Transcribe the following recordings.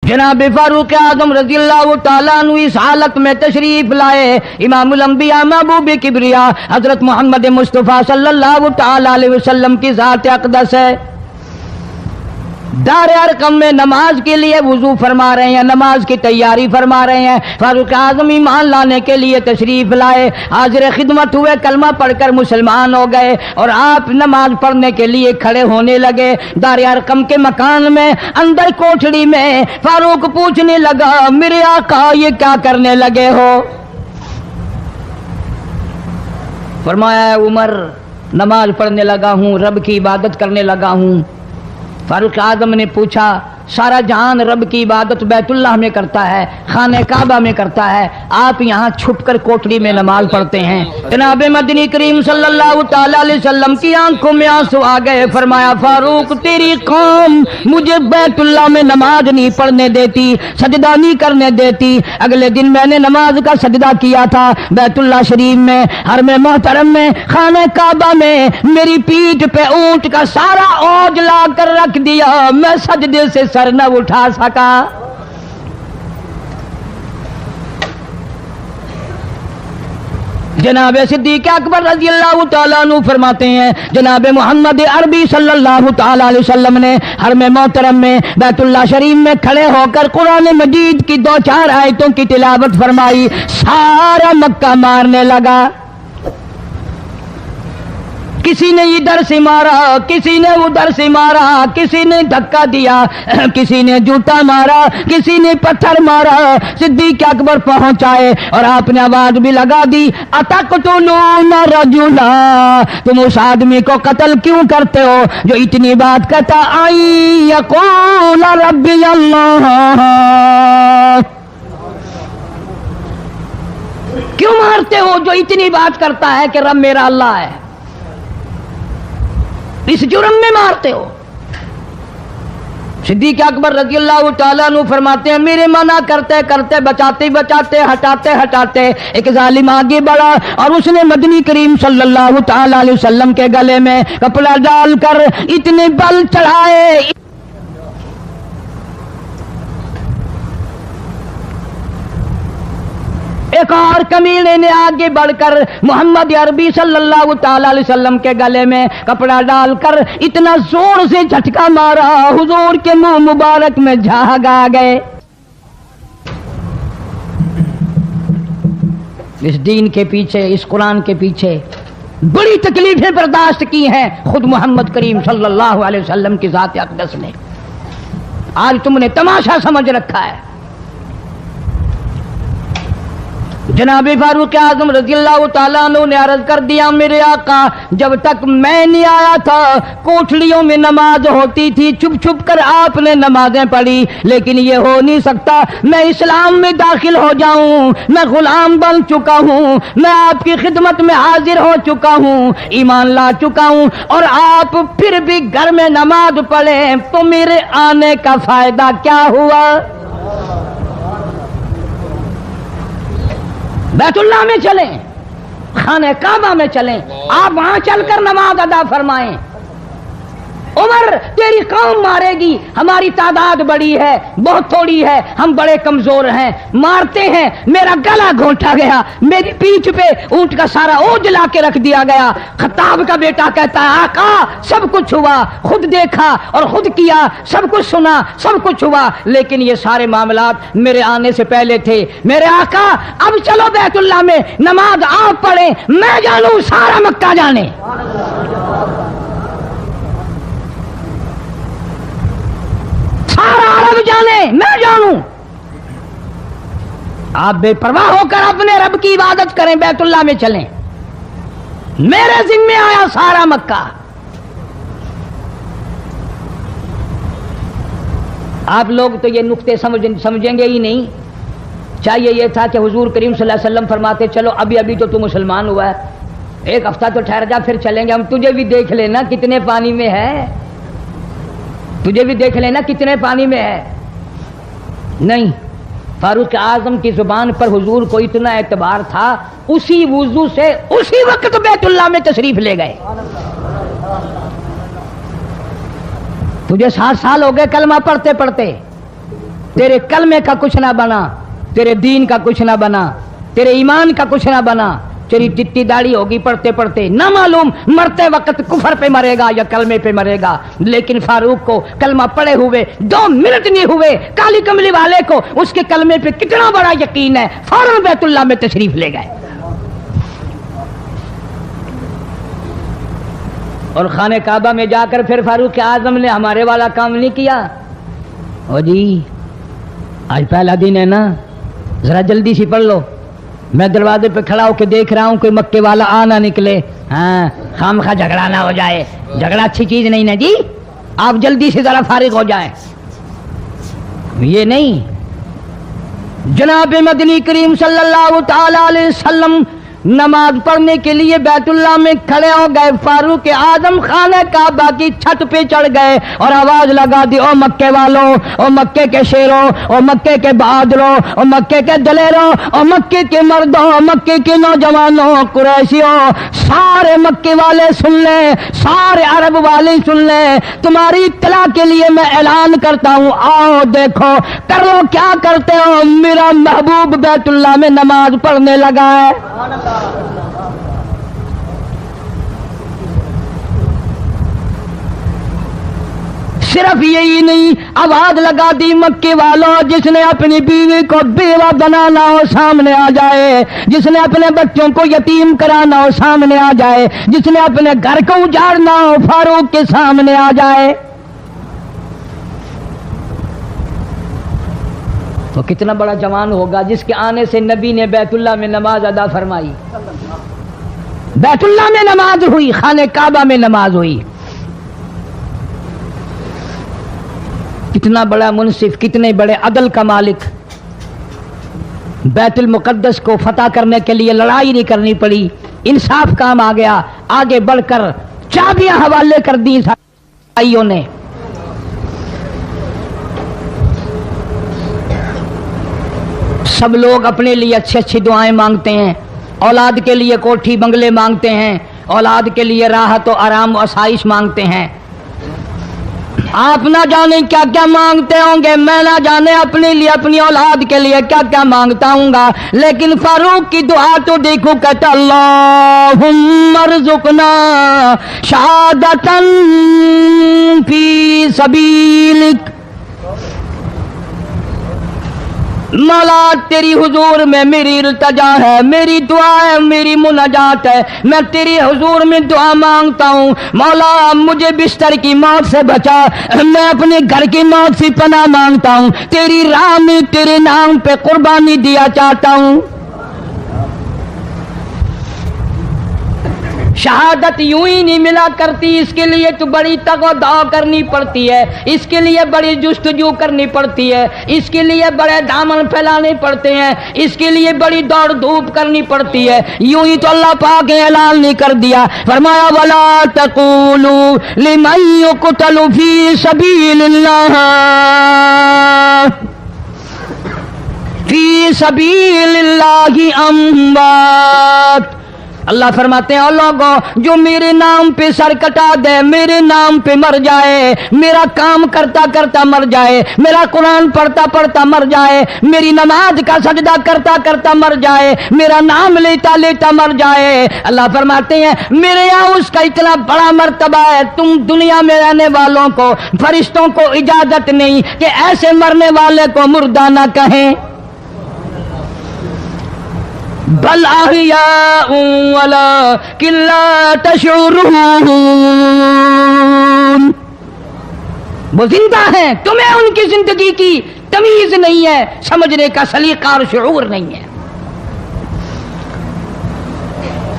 जनाब फारूक आजम रज़ियल्लाहु ताला अन्हु इस हालत में तशरीफ लाए। इमामुल अंबिया महबूब किबरिया हजरत मोहम्मद मुस्तफ़ा सल्लल्लाहु ताला अलैहि वसल्लम की ज़ात अक़दस है। दार अरकम में नमाज के लिए वुजू फरमा रहे हैं, नमाज की तैयारी फरमा रहे हैं। फारूक आजम ईमान लाने के लिए तशरीफ लाए, हाजिर खिदमत हुए, कलमा पढ़कर मुसलमान हो गए और आप नमाज पढ़ने के लिए खड़े होने लगे। दार अरकम के मकान में अंदर कोठड़ी में फारूक पूछने लगा, मेरे आका ये क्या करने लगे हो? फरमाया, उमर नमाज पढ़ने लगा हूँ, रब की इबादत करने लगा हूँ। फारूक आजम ने पूछा, सारा जहान रब की इबादत बैतुल्लाह में करता है, खाने काबा में करता है, आप यहाँ छुपकर कोठरी में नमाज पढ़ते हैं। जनाब मदनी करीम सल्लल्लाहु ताला अलैहि वसल्लम की आंखों में आंसू आ गए। फरमाया, फारूक तेरी कौम मुझे बैतुल्लाह में नमाज नहीं पढ़ने देती, सजदा नहीं करने देती। अगले दिन मैंने नमाज का सजदा किया था बैतुल्लाह शरीफ में, हरम मोहतरम में, खाने काबा में। मेरी पीठ पे ऊंट का सारा औज ला कर रख दिया, मैं सजदे से सर न उठा सका। जनाब सिद्दीक अकबर रज़ियल्लाहु ताला अन्हु फरमाते हैं, जनाब मोहम्मद अरबी सल्लल्लाहु ताला अलैहि वसल्लम ने हरम मोहतरम में बैतुल्लाह शरीफ में खड़े होकर कुरान मजीद की 2-4 आयतों की तिलावत फरमाई। सारा मक्का मारने लगा। किसी ने इधर से मारा, किसी ने उधर से मारा, किसी ने धक्का दिया, किसी ने जूता मारा, किसी ने पत्थर मारा। सिद्दीक अकबर पहुंचाए और आपने आवाज भी लगा दी, अतक़्तुलूना रजुला, तुम उस आदमी को कत्ल क्यों करते हो जो इतनी बात कहता, आई यक़ूल रब्बी अल्लाह, क्यों मारते हो जो इतनी बात करता है कि रब मेरा अल्लाह है? इस जुर्म में मारते हो। सिद्दीक अकबर रज़ियल्लाहु ताला अन्हु फरमाते हैं, मेरे मना करते करते, बचाते बचाते, हटाते हटाते एक जालिम आगे बढ़ा और उसने मदनी करीम सल्लल्लाहु ताला अलैहि वसल्लम के गले में कपड़ा डालकर इतने बल चढ़ाए। एक और कमीने ने आगे बढ़कर मोहम्मद अरबी सल्लल्लाहु ताला अलैहि वसल्लम के गले में कपड़ा डालकर इतना जोर से झटका मारा, हुजूर के मुंह मुबारक में झाग आ गए। इस दीन के पीछे, इस कुरान के पीछे बड़ी तकलीफें बर्दाश्त की हैं खुद मोहम्मद करीम सल्लल्लाहु अलैहि वसल्लम की ज़ात अक़दस ने। आज तुमने तमाशा समझ रखा है। जनाब फारूक आजम रज़ियल्लाहु ताला अन्हु ने अर्ज कर दिया, मेरे आका जब तक मैं नहीं आया था कोठलियों में नमाज होती थी, छुप छुप कर आपने नमाजें पढ़ी, लेकिन ये हो नहीं सकता। मैं इस्लाम में दाखिल हो जाऊं, मैं गुलाम बन चुका हूं, मैं आपकी खिदमत में हाजिर हो चुका हूं, ईमान ला चुका हूं, और आप फिर भी घर में नमाज पढ़े तो मेरे आने का फायदा क्या हुआ? बैतुल्लाह में चलें, खाने काबा में चलें, आप वहां चलकर नमाज अदा फरमाएं। उमर तेरी कौम मारेगी, हमारी तादाद बड़ी है, बहुत थोड़ी है, हम बड़े कमजोर हैं, मारते हैं, मेरा गला घोंटा गया, मेरी पीठ पे ऊंट का सारा ओझ ला के रख दिया गया। खत्ताब का बेटा कहता है, आका सब कुछ हुआ, खुद देखा और खुद किया, सब कुछ सुना, सब कुछ हुआ, लेकिन ये सारे मामलात मेरे आने से पहले थे। मेरे आका अब चलो बैतुल्लाह में नमाज आप पढ़े, मैं जानू सारा मक्का जाने। सारा अरब जाने, मैं जानूं। आप बेपरवाह होकर अपने रब की इबादत करें, बैतुल्लाह में चलें, मेरे जिम्मे आया सारा मक्का। आप लोग तो ये नुक्ते समझेंगे ही नहीं। चाहिए ये था कि हुजूर करीम सल्लल्लाहु अलैहि वसल्लम फरमाते, चलो अभी अभी तो तू मुसलमान हुआ है, एक हफ्ता तो ठहर जा, फिर चलेंगे हम, तुझे भी देख लेना कितने पानी में है, तुझे भी देख लेना कितने पानी में है। नहीं, फारूक आजम की जुबान पर हुजूर को इतना एतबार था, उसी वुजू से उसी वक्त बैतुल्लाह में तशरीफ ले गए। तुझे 60 साल हो गए कलमा पढ़ते पढ़ते, तेरे कलमे का कुछ ना बना, तेरे दीन का कुछ ना बना, तेरे ईमान का कुछ ना बना, तेरी चिट्टी दाढ़ी होगी पढ़ते पढ़ते, ना मालूम मरते वक्त कुफर पे मरेगा या कलमे पे मरेगा। लेकिन फारूक को कलमा पड़े हुए 2 मिनट नहीं हुए, काली कमली वाले को उसके कलमे पे कितना बड़ा यकीन है, फौरन बैतुल्लाह में तशरीफ ले गए। और खाने काबा में जाकर फिर फारूक आजम ने हमारे वाला काम नहीं किया। ओ जी आज पहला दिन है ना, जरा जल्दी से पढ़ लो, मैं दरवाजे पे खड़ा होकर देख रहा हूं कोई मक्के वाला आ ना निकले। हाँ खामखा झगड़ा ना हो जाए, झगड़ा अच्छी चीज नहीं ना जी, आप जल्दी से जरा फारिग हो जाए। ये नहीं, जनाब मदनी करीम सल्लल्लाहु ताला अलैहि वसल्लम नमाज पढ़ने के लिए बैतुल्लाह में खड़े हो गए। फारूक आजम खाने काबा की छत पे चढ़ गए और आवाज लगा दी, ओ मक्के वालों, ओ मक्के के शेरों, ओ मक्के के बहादुरों, ओ मक्के के दलेरों, ओ मक्के के मर्दों, ओ मक्के के नौजवानों, कुरैशियों, सारे मक्के वाले सुन ले, सारे अरब वाले सुन ले, तुम्हारी इत्तला के लिए मैं ऐलान करता हूँ, आओ देखो कर लो क्या करते हो, मेरा महबूब बैतुल्लाह में नमाज पढ़ने लगा है। सिर्फ यही नहीं, आवाज लगा दी, मक्के वालों, जिसने अपनी बीवी को बेवा बनाना हो सामने आ जाए, जिसने अपने बच्चों को यतीम कराना हो सामने आ जाए, जिसने अपने घर को उजाड़ना हो फारूक के सामने आ जाए। तो कितना बड़ा जवान होगा जिसके आने से नबी ने बैतुल्लाह में नमाज अदा फरमाई, बैतुल्लाह में नमाज हुई, खाने काबा में नमाज हुई। कितना बड़ा मुनसिफ, कितने बड़े अदल का मालिक। बैतुल मुकद्दस को फतह करने के लिए लड़ाई नहीं करनी पड़ी, इंसाफ काम आ गया, आगे बढ़कर चाबियां हवाले कर दी भाइयों ने। सब लोग अपने लिए अच्छी अच्छी दुआएं मांगते हैं, औलाद के लिए कोठी बंगले मांगते हैं, औलाद के लिए राहत और आराम और आसाइश मांगते हैं। आप ना जाने क्या क्या मांगते होंगे, मैं ना जाने अपने लिए, अपनी औलाद के लिए क्या क्या मांगता हूँगा, लेकिन फारूक की दुआ तो देखो, कहता अल्लाहुम्मा रज़ुक़ना शहादतन फी सबीलिक। मौला तेरी हुजूर में मेरी इल्तिजा है, मेरी दुआ है, मेरी मुनाजात है, मैं तेरी हुजूर में दुआ मांगता हूँ। मौला मुझे बिस्तर की मौत से बचा, मैं अपने घर की मौत से पनाह मांगता हूँ, तेरी राह में तेरे नाम पे कुर्बानी दिया चाहता हूँ। शहादत यूं ही नहीं मिला करती, इसके लिए तो बड़ी तगो-दौ करनी पड़ती है, इसके लिए बड़ी जुस्तजू करनी पड़ती है, इसके लिए बड़े दामन फैलाने पड़ते हैं, इसके लिए बड़ी दौड़ धूप करनी पड़ती है। यूं ही तो अल्लाह पाक ने ऐलान नहीं कर दिया, फरमाया वला तक़ूलू लिमन युक़तलु फी सबीलिल्लाह फी सबीलिल्लाहि अम्वात। अल्लाह फरमाते हैं, और लोगों जो मेरे नाम पे सर कटा दे, मेरे नाम पे मर जाए, मेरा काम करता करता मर जाए, मेरा कुरान पढ़ता पढ़ता मर जाए, मेरी नमाज का सजदा करता करता मर जाए, मेरा नाम लेता लेता मर जाए, अल्लाह फरमाते हैं मेरे यहाँ उसका इतना बड़ा मर्तबा है, तुम दुनिया में रहने वालों को, फरिश्तों को इजाजत नहीं कि ऐसे मरने वाले को मुर्दा ना कहें। बल अहयाउन वलाकिन ला तशउरून, वो जिंदा है, तुम्हें उनकी जिंदगी की तमीज नहीं है, समझने का सलीका और शऊर नहीं है।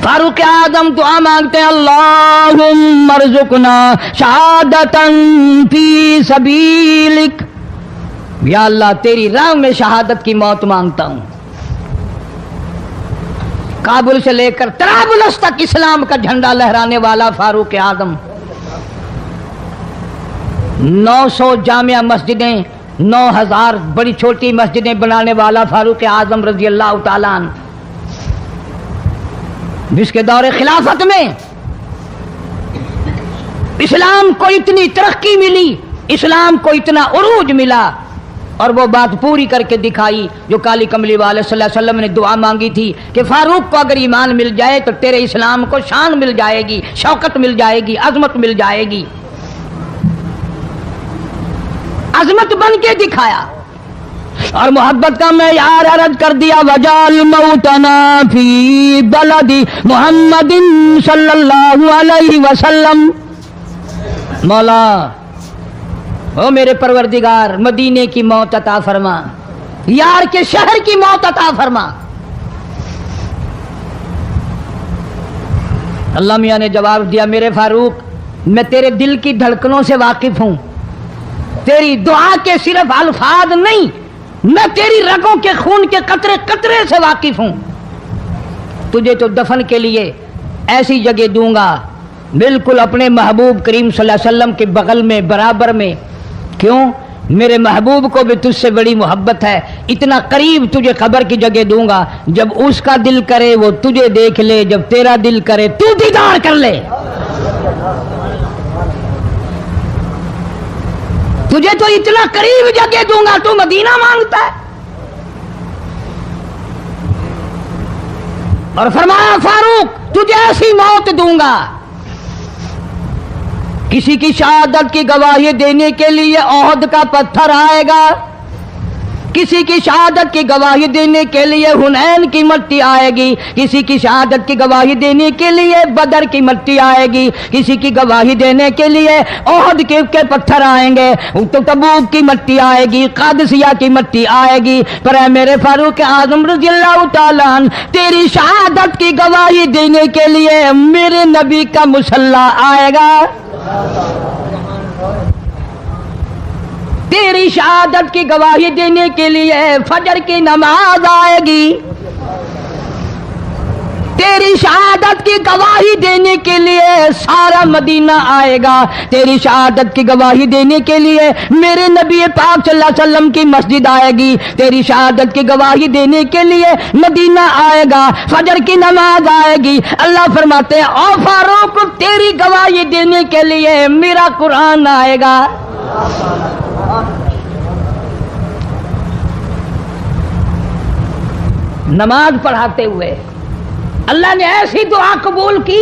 फारूक आजम दुआ मांगते हैं, अल्लाहुम्मा रज़ुक़ना शहादतन फी सबीलिक, या अल्लाह तेरी राह में शहादत की मौत मांगता हूं। काबुल से लेकर तराबुलस तक इस्लाम का झंडा लहराने वाला फारूक आजम, 900 जामिया मस्जिदें, 9000 बड़ी छोटी मस्जिदें बनाने वाला फारूक आजम रजी अल्लाह ताला अन्हु, जिसके दौरे खिलाफत में इस्लाम को इतनी तरक्की मिली, इस्लाम को इतना उरूज मिला और वो बात पूरी करके दिखाई जो काली कमली वाले सल्लल्लाहु अलैहि वसल्लम ने दुआ मांगी थी कि फारूक को अगर ईमान मिल जाए तो तेरे इस्लाम को शान मिल जाएगी, शौकत मिल जाएगी, अजमत मिल जाएगी। अजमत बन के दिखाया और मोहब्बत का मेयार अर्ज कर दिया। वजाल मौतना फी बलदी मुहम्मदिन सल्लल्लाहु अलैहि वसल्लम। मौला ओ मेरे परवरदिगार, मदीने की मौत अता फरमा, यार के शहर की मौत अता फरमा। अल्लाह मियां ने जवाब दिया, मेरे फारूक, मैं तेरे दिल की धड़कनों से वाकिफ हूं, तेरी दुआ के सिर्फ अल्फाज नहीं, मैं तेरी रगों के खून के कतरे कतरे से वाकिफ हूं। तुझे तो दफन के लिए ऐसी जगह दूंगा बिल्कुल अपने महबूब करीम सल्लल्लाहु अलैहि वसल्लम के बगल में, बराबर में। क्यों? मेरे महबूब को भी तुझसे बड़ी मोहब्बत है, इतना करीब तुझे खबर की जगह दूंगा। जब उसका दिल करे वो तुझे देख ले, जब तेरा दिल करे तू दीदार कर ले। तुझे तो इतना करीब जगह दूंगा, तू मदीना मांगता है। और फरमाया, फारूक तुझे ऐसी मौत दूंगा, किसी की शहादत की गवाही देने के लिए ओहद का पत्थर आएगा, किसी की शहादत की गवाही देने के लिए हुनैन की मिट्टी आएगी, किसी की शहादत की गवाही देने के लिए बदर की मिट्टी आएगी, किसी की गवाही देने के लिए ओहद के पत्थर आएंगे, तो तबूक की मिट्टी आएगी, कादसिया की मिट्टी आएगी। पर ऐ मेरे फारूक आज़म रज़ियल्लाहु ताला अन्हु, तेरी शहादत की गवाही देने के लिए मेरे नबी का मुसल्ला आएगा, तेरी शहादत की गवाही देने के लिए फजर की नमाज आएगी, तेरी शहादत की गवाही देने के लिए सारा मदीना आएगा, तेरी शहादत की गवाही देने के लिए मेरे नबी पाक सल्लल्लाहु अलैहि वसल्लम की मस्जिद आएगी, तेरी शहादत की गवाही देने के लिए मदीना आएगा, फजर की नमाज आएगी। अल्लाह फरमाते हैं, ओ फारूक तेरी गवाही देने के लिए मेरा कुरान आएगा। नमाज पढ़ाते हुए अल्लाह ने ऐसी दुआ कबूल की,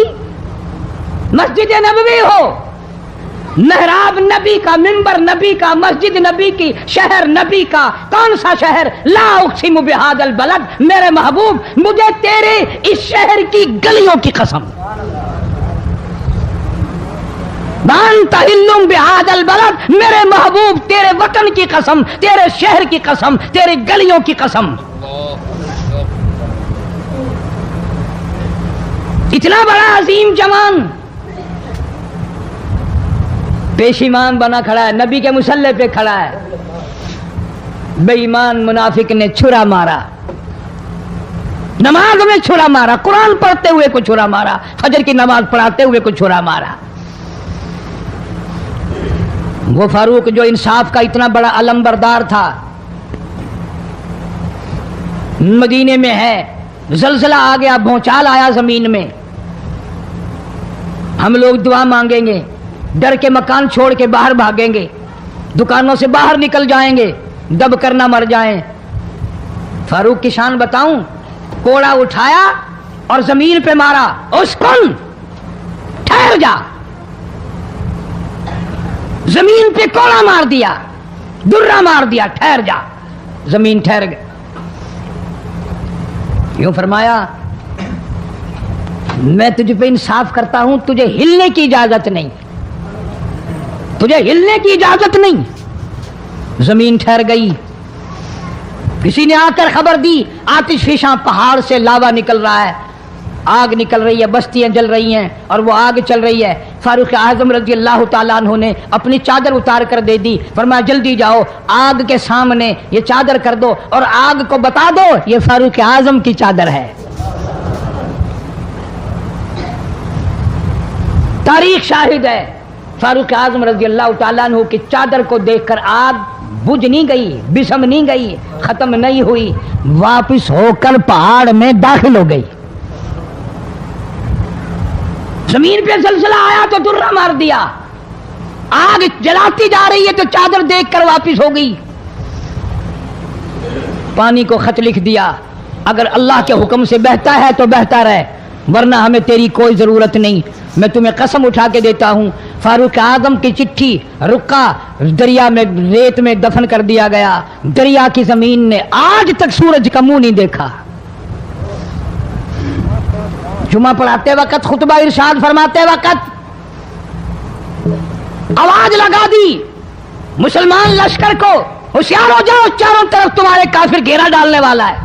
मस्जिद नबवी हो, मेहराब नबी का, मिंबर नबी का, मस्जिद नबी की, शहर नबी का। कौन सा शहर? ला उक़सिमु बिहादल बलद, मेरे महबूब मुझे तेरे इस शहर की गलियों की कसम, बिहादल बलद, मेरे महबूब तेरे वतन की कसम, तेरे शहर की कसम, तेरे गलियों की कसम। इतना बड़ा अजीम जवान पेशीमान बना खड़ा है, नबी के मुसल्ले पे खड़ा है, बेईमान मुनाफिक ने छुरा मारा, नमाज में छुरा मारा, कुरान पढ़ते हुए को छुरा मारा, फजर की नमाज पढ़ाते हुए को छुरा मारा। वो फारूक जो इंसाफ का इतना बड़ा अलंबरदार था, मदीने में है, जलजला आ गया, भूचाल आया जमीन में, हम लोग दुआ मांगेंगे, डर के मकान छोड़ के बाहर भागेंगे, दुकानों से बाहर निकल जाएंगे, दब करना मर जाएं। फारूक की शान बताऊं, कोड़ा उठाया और जमीन पे मारा, उस्कुन, ठहर जा, जमीन पे कोड़ा मार दिया, दुर्रा मार दिया, ठहर जा, जमीन ठहर गई। यूं फरमाया, मैं तुझे पे इंसाफ करता हूं, तुझे हिलने की इजाजत नहीं, तुझे हिलने की इजाजत नहीं। जमीन ठहर गई। किसी ने आकर खबर दी, आतिशफिशां पहाड़ से लावा निकल रहा है, आग निकल रही है, बस्तियां जल रही हैं और वो आग चल रही है। फारूक आज़म रज़ियल्लाहु ताला अन्हु ने अपनी चादर उतार कर दे दी, फरमाया जल्दी जाओ, आग के सामने ये चादर कर दो और आग को बता दो ये फारूक आज़म की चादर है। तारीख शाहिद है, फारूक आज़म रज़ियल्लाहु ताला अन्हु की चादर को देखकर आग बुझ नहीं गई, बिसम नहीं गई, खत्म नहीं हुई, वापिस होकर पहाड़ में दाखिल हो गई। जमीन पे जलजला आया तो दुर्रा मार दिया, आग जलाती जा रही है तो चादर देखकर वापिस हो गई। पानी को खत लिख दिया, अगर अल्लाह के हुक्म से बहता है तो बहता रहे, वरना हमें तेरी कोई ज़रूरत नहीं। मैं तुम्हें कसम उठा के देता हूँ, फारूक आजम की चिट्ठी रुका दरिया में, रेत में दफन कर दिया गया। दरिया की ज़मीन ने आज तक सूरज का मुंह नहीं देखा। जुमा पढ़ाते वक्त, खुतबा इरशाद फरमाते वक्त आवाज लगा दी मुसलमान लश्कर को, होशियार हो जाओ, चारों तरफ तुम्हारे काफिर घेरा डालने वाला है।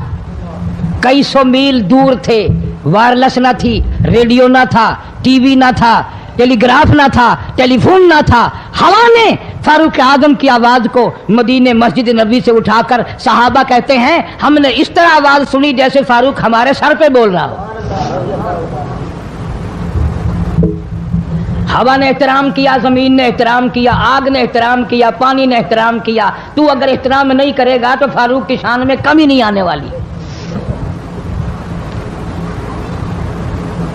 कई सौ मील दूर थे, वायरलेस ना थी, रेडियो ना था, टीवी ना था, टेलीग्राफ ना था, टेलीफोन ना था। हवा ने फारूक आजम की आवाज को मदीने मस्जिद नबी से उठाकर, सहाबा कहते हैं हमने इस तरह आवाज सुनी जैसे फारूक हमारे सर पे बोल रहा हो। हवा ने एहतराम किया, जमीन ने एहतराम किया, आग ने एहतराम किया, पानी ने एहतराम किया। तू अगर एहतराम नहीं करेगा तो फारूक की शान में कमी नहीं आने वाली।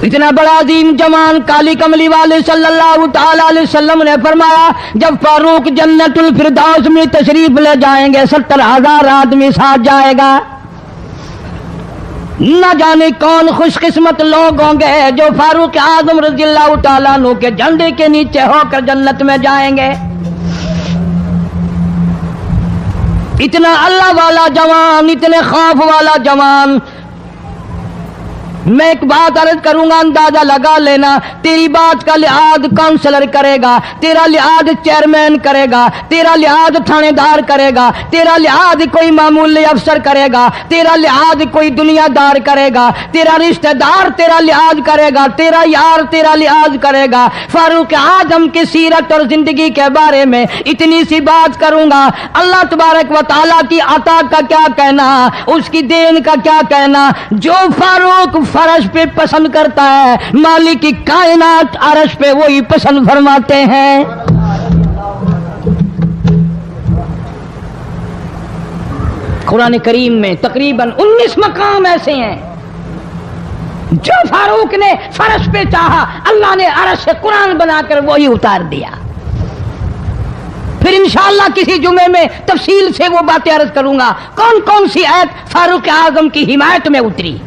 इतना बड़ा अजीम जवान काली कमली वाले सल्लल्लाहु ताला अलैहि वसल्लम ने फरमाया, जब फारूक जन्नतुल फिरदौस में तशरीफ ले जाएंगे 70,000 आदमी साथ जाएगा। न जाने कौन खुशकिस्मत लोग होंगे जो फारूक आजम रज़ियल्लाहु ताला अन्हु के झंडे के नीचे होकर जन्नत में जाएंगे। इतना अल्लाह वाला जवान, इतने खौफ वाला जवान। मैं एक बात अर्ज करूंगा, अंदाजा लगा लेना, तेरी बात का लिहाज काउंसलर करेगा, तेरा लिहाज चेयरमैन करेगा, तेरा लिहाज थानेदार करेगा, तेरा लिहाज कोई मामूली अफसर करेगा, तेरा लिहाज कोई दुनियादार करेगा, तेरा रिश्तेदार तेरा लिहाज करेगा, तेरा यार तेरा लिहाज करेगा। फारूक आजम की सीरत और जिंदगी के बारे में इतनी सी बात करूंगा। अल्लाह तबारक व तआला की अता का क्या कहना, उसकी देन का क्या कहना। जो फारूक फर्श पे पसंद करता है, मालिक की कायनात अर्श पे वही पसंद फरमाते हैं। कुरान करीम में तकरीबन 19 मकाम ऐसे हैं जो फारूक ने फर्श पे चाहा, अल्लाह ने अर्श से कुरान बनाकर वही उतार दिया। फिर इंशाअल्लाह किसी जुमे में तफसील से वो बातें अर्ज करूंगा, कौन कौन सी आयत फारूक आजम की हिमायत में उतरी।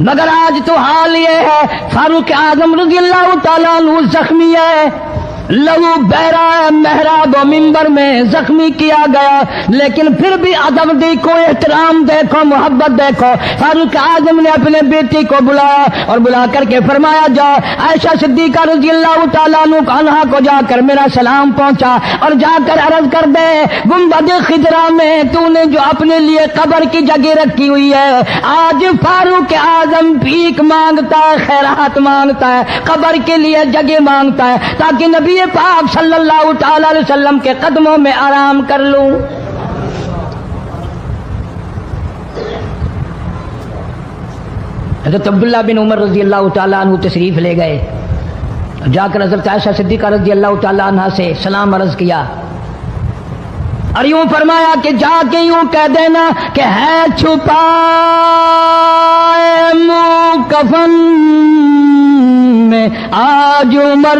मगर आज तो हाल ये है, फारूक आजम रज़ियल्लाहु ताला अन्हु जख्मी है, लहू बहरा है, मेहराब और मिंबर में जख्मी किया गया, लेकिन फिर भी अदब देखो, एहतराम देखो, मोहब्बत देखो। फारूक आजम ने अपने बेटी को बुलाया और बुला करके फरमाया, जाओ आयशा सिद्दीका रज़ियल्लाहु ताला अन्हा को जाकर मेरा सलाम पहुंचा और जाकर अर्ज कर दे, गुंबद खिजरा में तूने जो अपने लिए कब्र की जगह रखी हुई है, आज फारूक आजम भीख मांगता है, खैरात मांगता है, कब्र के लिए जगह मांगता है, ताकि नबी पाक सल्लल्लाहु ताला अलैहि वसल्लम के कदमों में आराम कर लूं। हज़रत अब्दुल्लाह बिन उमर रज़ियल्लाहु ताला अन्हु तशरीफ ले गए, जाकर हज़रत आयशा सिद्दीक़ा रज़ियल्लाहु ताला अन्हा से सलाम अर्ज किया और यूं फरमाया कि जाके यूं कह देना कि है छुपाए मुँह कफन में आज उमर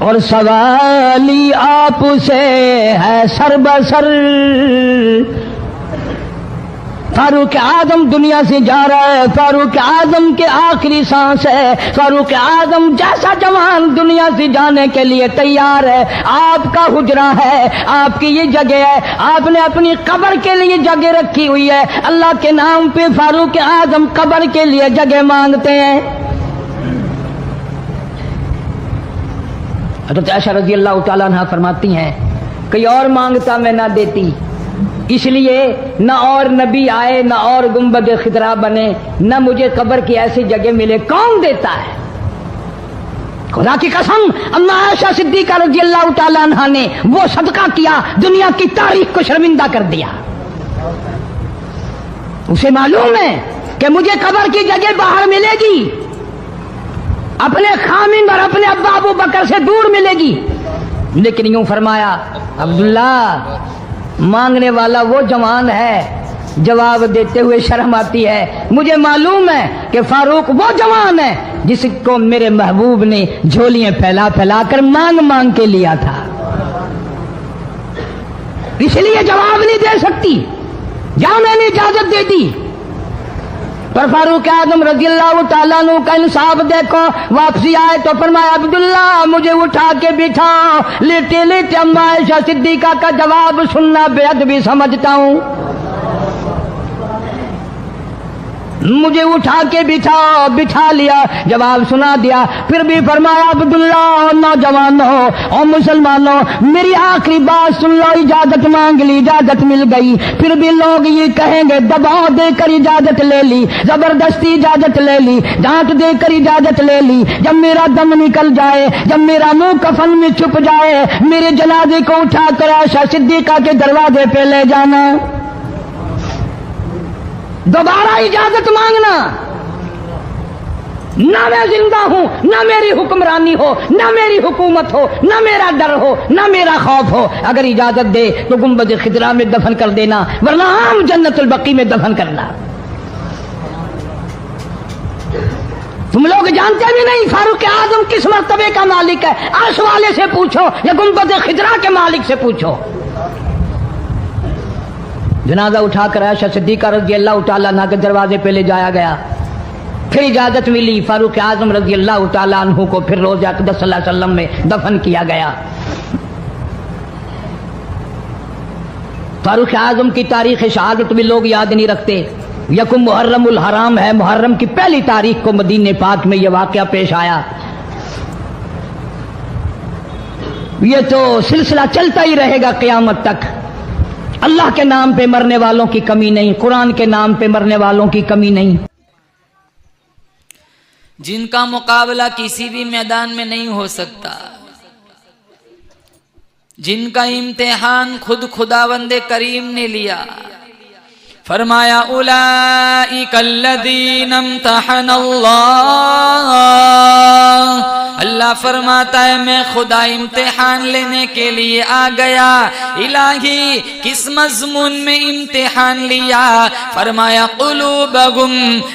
और सवाली आपसे है सर बसर। फारूक आजम दुनिया से जा रहा है, फारूक आजम के आखिरी सांस है, फारूक आजम जैसा जवान दुनिया से जाने के लिए तैयार है। आपका हुजरा है, आपकी ये जगह है, आपने अपनी कब्र के लिए जगह रखी हुई है। अल्लाह के नाम पे फारूक आजम कब्र के लिए जगह मांगते हैं। हज़रत आयशा रज़ियल्लाहु ताला अन्हा फरमाती हैं, कोई और मांगता मैं ना देती, इसलिए न और नबी आए, न और गुंबद खिदरा बने, न मुझे कब्र की ऐसी जगह मिले। कौन देता है? खुदा की कसम, अम्मा आयशा सिद्दीका रज़ियल्लाहु ताला अन्हा ने वो सदका किया, दुनिया की तारीख को शर्मिंदा कर दिया। उसे मालूम है कि मुझे कब्र की जगह बाहर मिलेगी, अपने खामिन और अपने अब्बा अबू बकर से दूर मिलेगी। लेकिन यूं फरमाया, अब्दुल्ला मांगने वाला वो जवान है, जवाब देते हुए शर्म आती है। मुझे मालूम है कि फारूक वो जवान है जिसको मेरे महबूब ने झोलियां फैला फैला कर मांग मांग के लिया था। इसलिए जवाब नहीं दे सकती। जाओ, मैंने इजाजत दे दी। पर फारूक आजम रज़ियल्लाहु ताला अन्हु का इंसाफ देखो। वापसी आए तो फरमाया, अब्दुल्ला मुझे उठा के बिठाओ। लेटे लेटे अम्मा आयशा सिद्दीका का जवाब सुनना बेअदबी समझता हूं। मुझे उठा के बिठाओ, बिठा लिया, जवाब सुना दिया। फिर भी फरमाया, अब्दुल्ला नौजवानों और मुसलमानों, मेरी आखिरी बात सुन लो। इजाजत मांग ली, इजाजत मिल गई। फिर भी लोग ये कहेंगे दबाव देकर इजाजत ले ली, जबरदस्ती इजाजत ले ली, डांट देकर इजाजत ले ली। जब मेरा दम निकल जाए, जब मेरा मुंह कफन में छुप जाए, मेरे जनाजे को उठाकर आयशा सिद्दीका के दरवाजे पे ले जाना। दोबारा इजाजत मांगना। ना मैं जिंदा हूं, ना मेरी हुक्मरानी हो, ना मेरी हुकूमत हो, ना मेरा डर हो, ना मेरा खौफ हो। अगर इजाजत दे तो गुंबद खिदरा में दफन कर देना, वरना आम जन्नतुल बकी में दफन करना। तुम लोग जानते भी नहीं फारूक आजम किस मर्तबे का मालिक है। अर्श वाले से पूछो या गुंबद खिदरा के मालिक से पूछो। जनाजा उठाकर आयशा सिद्दीका रज़ियल्लाहु ताला अन्हा के दरवाजे पे ले जाया गया। फिर इजाजत मिली। फारूक आजम रज़ियल्लाहु ताला अन्हु को फिर रोज़े अक़दस सल्लल्लाहु अलैहि वसल्लम में दफन किया गया। फारूक आजम की तारीख शहादत भी लोग याद नहीं रखते। यकुम मुहर्रमुल हराम है, मुहर्रम की पहली तारीख को मदीने पाक में यह वाक़या पेश आया। ये तो सिलसिला चलता ही रहेगा क़यामत तक। अल्लाह के नाम पे मरने वालों की कमी नहीं, कुरान के नाम पे मरने वालों की कमी नहीं। जिनका मुकाबला किसी भी मैदान में नहीं हो सकता, जिनका इम्तिहान खुद खुदावंदे करीम ने लिया। फरमाया उलाइकल्लज़ीना इम्तहनल्लाह, अल्लाह फरमाता है मैं खुदा इम्तिहान लेने के लिए आ गया। इलाही किस मज़मून में इम्तिहान लिया? फरमाया क़ुलूबहुम,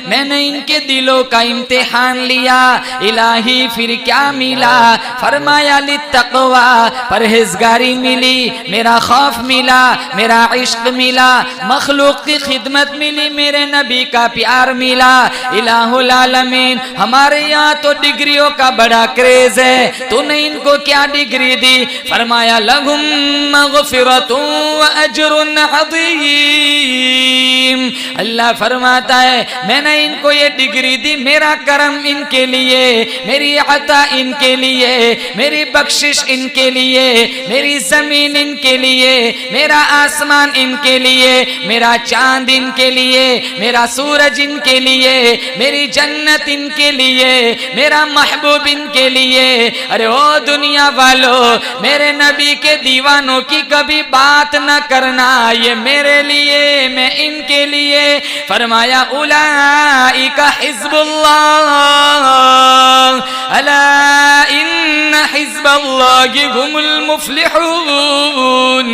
मैंने इनके दिलों का इम्तिहान लिया। इलाही फिर क्या मिला? फरमाया लित्तक़वा, परहेज़गारी मिली, मेरा खौफ मिला, मेरा इश्क मिला, मखलूक की खिदमत मिली, मेरे नबी का प्यार मिला। इलाहुल आलमीन, हमारे यहाँ तो डिग्रियों का बड़ा क्रेज है, तूने इनको क्या डिग्री दी? फरमाया लहुम मग़फ़िरतुन व अज्रुन अज़ीम। अल्लाह फरमाता है मैंने इनको ये डिग्री दी, मेरा करम इनके लिए, मेरी अता इनके लिए, मेरी बख्शिश इनके लिए, मेरी जमीन इनके लिए, मेरा आसमान इनके लिए, मेरा चांद इनके लिए, मेरा सूरज इनके लिए, मेरी जन्नत इनके लिए, मेरा महबूब इनके लिए। अरे ओ दुनिया वालों, मेरे नबी के दीवानों की कभी बात न करना, ये मेरे लिए, मैं इनके लिए। फरमाया उलाइका हिज़्बुल्लाह, अला इन्न हिज़्बल्लाहि हुमुल मुफ़्लिहून।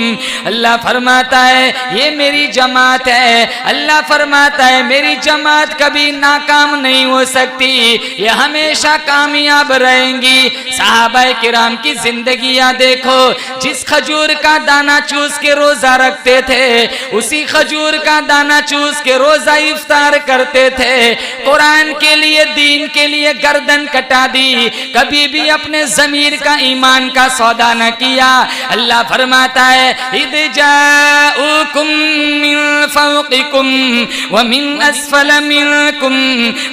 अल्लाह फरमाता है ये मेरी जमात है। अल्लाह फरमाता है मेरी जमात कभी नाकाम नहीं हो सकती, ये हमेशा कामयाब रहेंगी। सहाबाए किराम की जिंदगियां देखो, जिस खजूर का दाना चूस के रोजा रखते थे, उसी खजूर का दाना चूस के रोजा इफ्तार करते थे। कुरान के लिए, दीन के लिए गर्दन कटा दी, कभी भी अपने ज़मीर का, ईमान का सौदा न किया। अल्लाह फरमाता है इद जाऊकुम मिन फौकिकुम व मिन अस्फल मिनकुम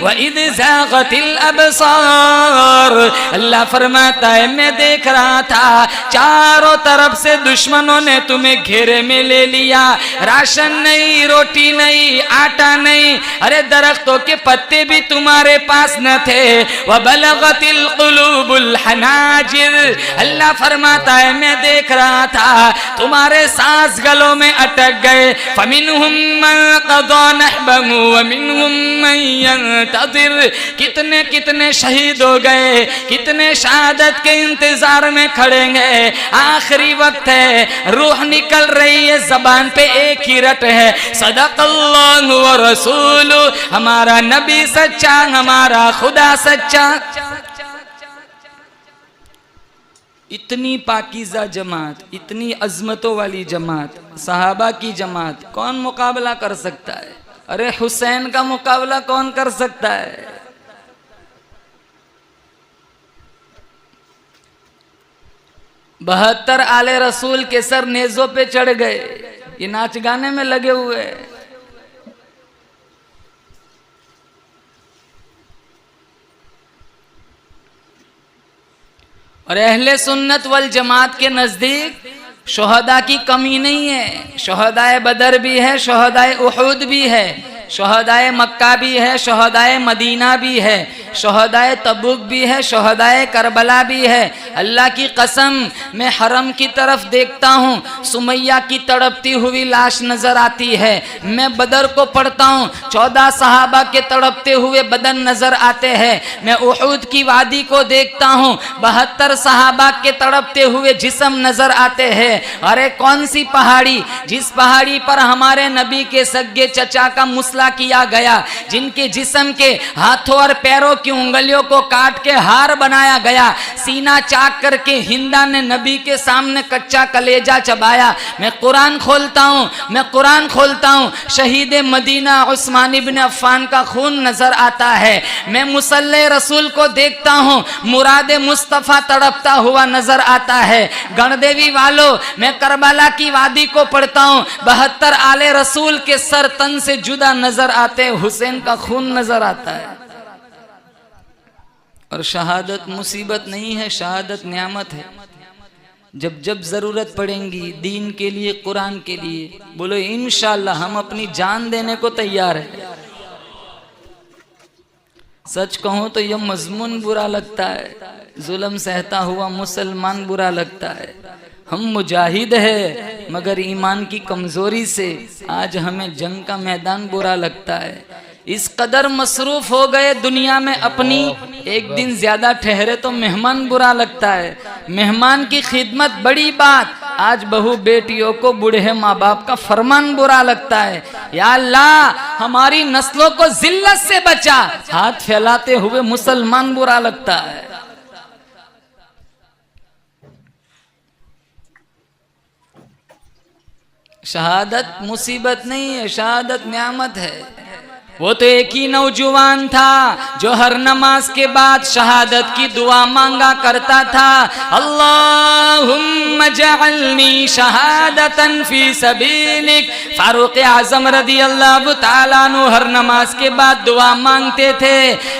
व इद ज़ागतिल अबसार। अल्लाह फरमाता है मैं देख रहा था चारों तरफ से दुश्मनों ने तुम्हें घेरे में ले लिया, राशन नहीं, रोटी नहीं, आटा नहीं, अरे दरख्तों के पत्ते भी तुम्हारे पास न थे। व बलगतिल कुलूबुल हनाजिर, अल्लाह फरमाता है मैं देख रहा था तुम्हारे सांस गलों में अटक गए। फमिनहुम मन क़ज़ा नहबहु व मिनहुम मन यंतज़िर, कितने कितने शहीद हो गए, कितने शहादत के इंतजार में खड़े हैं। आखिरी वक्त है, रूह निकल रही है, जबान पे एक ही रट है सदक़ल्लाहु व रसूलु, हमारा नबी सच्चा, हमारा खुदा सच्चा। इतनी पाकीज़ा जमात, इतनी अजमतों वाली जमात, सहाबा की जमात, कौन मुकाबला कर सकता है? अरे हुसैन का मुकाबला कौन कर सकता है? बहत्तर आले रसूल के सर नेज़ों पे चढ़ गए, ये नाच गाने में लगे हुए। और अहले सुन्नत वल जमात के नजदीक शोहदा की कमी नहीं है। शोहदाए बदर भी है, शोहदाए उहद भी है, शोहदाए मक्का भी है, शोहदाए मदीना भी है, शोहदाए तबुक भी है, शोहदाए करबला भी है। अल्लाह की कसम, मैं हरम की तरफ देखता हूँ, सुमैया की तड़पती हुई लाश नजर आती है। मैं बदर को पढ़ता हूँ, 14 सहाबा के तड़पते हुए बदन नजर आते हैं। मैं उहद की वादी को देखता हूँ, 72 सहाबा के तड़पते हुए जिस्म नजर आते हैं। अरे कौन सी पहाड़ी, जिस पहाड़ी पर हमारे नबी के सगे चचा का मुसला किया गया, जिनके जिस्म के हाथों और पैरों की उंगलियों को काट के हार बनाया गया, सीना चाक करके हिंदा ने नबी के सामने कच्चा कलेजा चबाया। मैं कुरान खोलता हूँ, मैं कुरान खोलता हूँ, शहीद मदीना उस्मान इब्न अफ़्फ़ान का खून नजर आता है। मैं मुसल्ले रसूल को देखता हूँ, मुराद मुस्तफ़ा तड़पता हुआ नजर आता है। गणदेवी वालों, मैं करबला की वादी को पढ़ता हूँ, 72 आले रसूल के सर तन से जुदा नजर आते, हुसैन का खून नजर आता है। और शहादत मुसीबत नहीं है, शहादत नियामत है। जब जब जरूरत पड़ेगी दीन के लिए, कुरान के लिए, बोलो इंशाअल्लाह हम अपनी जान देने को तैयार है। सच कहूं तो यह मजमून बुरा लगता है, जुल्म सहता हुआ मुसलमान बुरा लगता है। हम मुजाहिद है मगर ईमान की कमजोरी से आज हमें जंग का मैदान बुरा लगता है। इस कदर मसरूफ हो गए दुनिया में अपनी, एक दिन ज्यादा ठहरे तो मेहमान बुरा लगता है। मेहमान की खिदमत बड़ी बात, आज बहू बेटियों को बूढ़े माँ बाप का फरमान बुरा लगता है। या अल्लाह हमारी नस्लों को जिल्लत से बचा, हाथ फैलाते हुए मुसलमान बुरा लगता है। शहादत मुसीबत नहीं है, शहादत नियामत है। वो तो एक ही नौजवान था जो हर नमाज के बाद शहादत की दुआ मांगा करता था, अल्लाहुम्मा जअलनी शहादतन फी सबीलिक। फारूक आजम रदी अल्लाह तआला अन्हु हर नमाज के बाद दुआ मांगते थे,